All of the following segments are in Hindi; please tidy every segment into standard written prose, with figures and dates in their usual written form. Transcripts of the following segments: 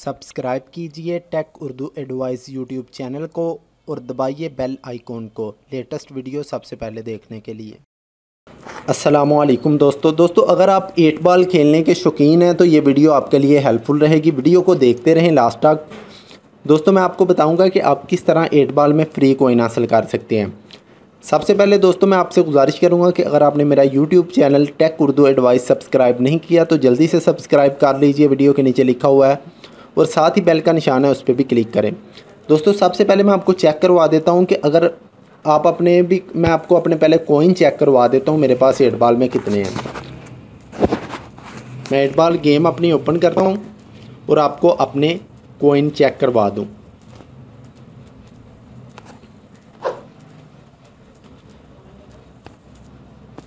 सब्सक्राइब कीजिए tech Urdu advice YouTube channel को और दबाइए बेल आइकॉन को लेटेस्ट वीडियो सबसे पहले देखने के लिए। अस्सलामुअलैकुम दोस्तों अगर आप 8 बॉल खेलने के शौकीन हैं तो ये वीडियो आपके लिए हेल्पफुल रहेगी। वीडियो को देखते रहें लास्ट तक। दोस्तों मैं आपको बताऊंगा कि आप किस तरह 8 बॉल में फ्री कॉइन हासिल कर सकते हैं। सबसे पहले दोस्तों मैं आपसे गुजारिश करूंगा कि अगर आपने मेरा YouTube channel tech Urdu advice subscribe नहीं किया तो जल्दी से सब्सक्राइब कर लीजिए। वीडियो के नीचे लिखा हुआ है और साथ ही बेल का निशान है, उस पर भी क्लिक करें। दोस्तों सबसे पहले मैं आपको चेक करवा देता हूं कि अगर आप मैं आपको अपने पहले कॉइन चेक करवा देता हूं मेरे पास 8 बॉल में कितने हैं। मैं 8 बॉल गेम अपनी ओपन करता हूं और आपको अपने कॉइन चेक करवा दूं।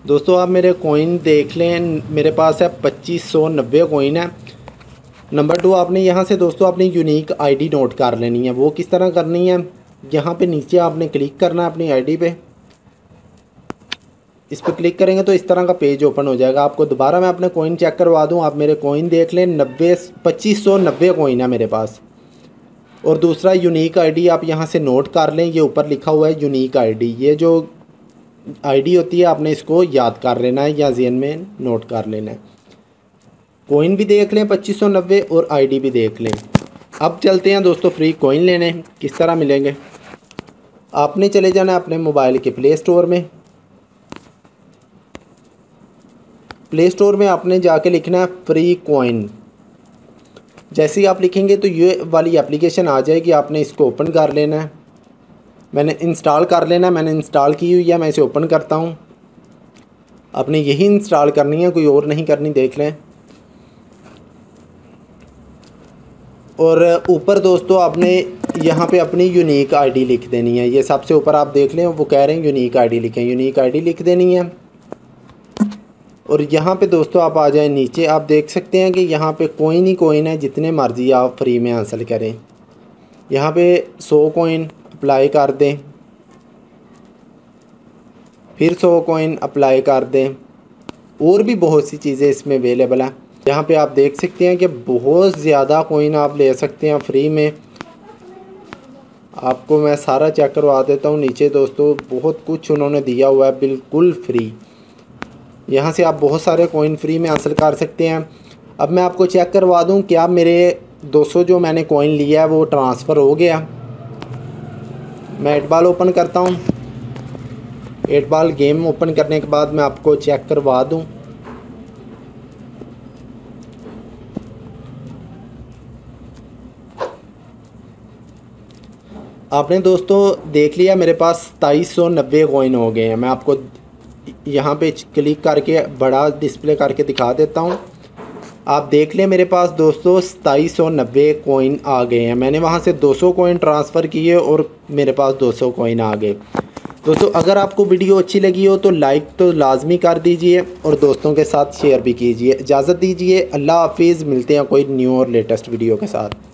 दोस्तों आप मेरे कॉइन देख लें, मेरे पास है 2590 कॉइन है। नंबर 2 आपने यहाँ से दोस्तों अपनी यूनिक आईडी नोट कर लेनी है। वो किस तरह करनी है, यहाँ पे नीचे आपने क्लिक करना है अपनी आईडी पे। इस पर क्लिक करेंगे तो इस तरह का पेज ओपन हो जाएगा। आपको दोबारा मैं अपने कॉइन चेक करवा दूँ। आप मेरे कॉइन देख लें, 2590 कॉइन है मेरे पास। और दूसरा यूनिक आईडी आप यहाँ से नोट कर लें। ये ऊपर लिखा हुआ है यूनिक आईडी। ये जो आईडी होती है आपने इसको याद कर लेना है या ज़हन में नोट कर लेना है। कॉइन भी देख लें 2590 और आईडी भी देख लें। अब चलते हैं दोस्तों फ्री कॉइन लेने। किस तरह मिलेंगे, आपने चले जाना है अपने मोबाइल के प्ले स्टोर में। प्ले स्टोर में आपने जाके लिखना है फ्री कॉइन। जैसे ही आप लिखेंगे तो ये वाली एप्लीकेशन आ जाएगी। आपने इसको ओपन कर लेना है। मैंने इंस्टॉल कर लेना है, मैंने इंस्टॉल की हुई है। मैं इसे ओपन करता हूँ। आपने यही इंस्टॉल करनी है, कोई और नहीं करनी, देख लें। और ऊपर दोस्तों आपने यहाँ पे अपनी यूनिक आईडी लिख देनी है। ये सबसे ऊपर आप देख लें, वो कह रहे हैं यूनिक आईडी लिखें। यूनिक आईडी लिख देनी है। और यहाँ पे दोस्तों आप आ जाएं नीचे, आप देख सकते हैं कि यहाँ पे कॉइन ही कॉइन है, जितने मर्ज़ी आप फ्री में हासिल करें। यहाँ पे 100 कॉइन अप्लाई कर दें, फिर 100 कॉइन अप्लाई कर दें। और भी बहुत सी चीज़ें इसमें अवेलेबल हैं। यहाँ पे आप देख सकते हैं कि बहुत ज़्यादा कॉइन आप ले सकते हैं फ्री में। आपको मैं सारा चेक करवा देता हूँ। नीचे दोस्तों बहुत कुछ उन्होंने दिया हुआ है बिल्कुल फ्री। यहाँ से आप बहुत सारे कॉइन फ्री में हासिल कर सकते हैं। अब मैं आपको चेक करवा दूँ कि आप मेरे 200 जो मैंने कॉइन लिया है वो ट्रांसफ़र हो गया। मैं 8 बॉल ओपन करता हूँ। 8 बॉल गेम ओपन करने के बाद मैं आपको चेक करवा दूँ। आपने दोस्तों देख लिया मेरे पास 2790 कॉइन हो गए हैं। मैं आपको यहाँ पे क्लिक करके बड़ा डिस्प्ले करके दिखा देता हूँ। आप देख लें मेरे पास दोस्तों 2790 कॉइन आ गए हैं। मैंने वहाँ से 200 कॉइन ट्रांसफ़र किए और मेरे पास 200 कॉइन आ गए। दोस्तों अगर आपको वीडियो अच्छी लगी हो तो लाइक तो लाजमी कर दीजिए और दोस्तों के साथ शेयर भी कीजिए। इजाज़त दीजिए, अल्लाह हाफिज़। मिलते हैं कोई न्यू और लेटेस्ट वीडियो के साथ।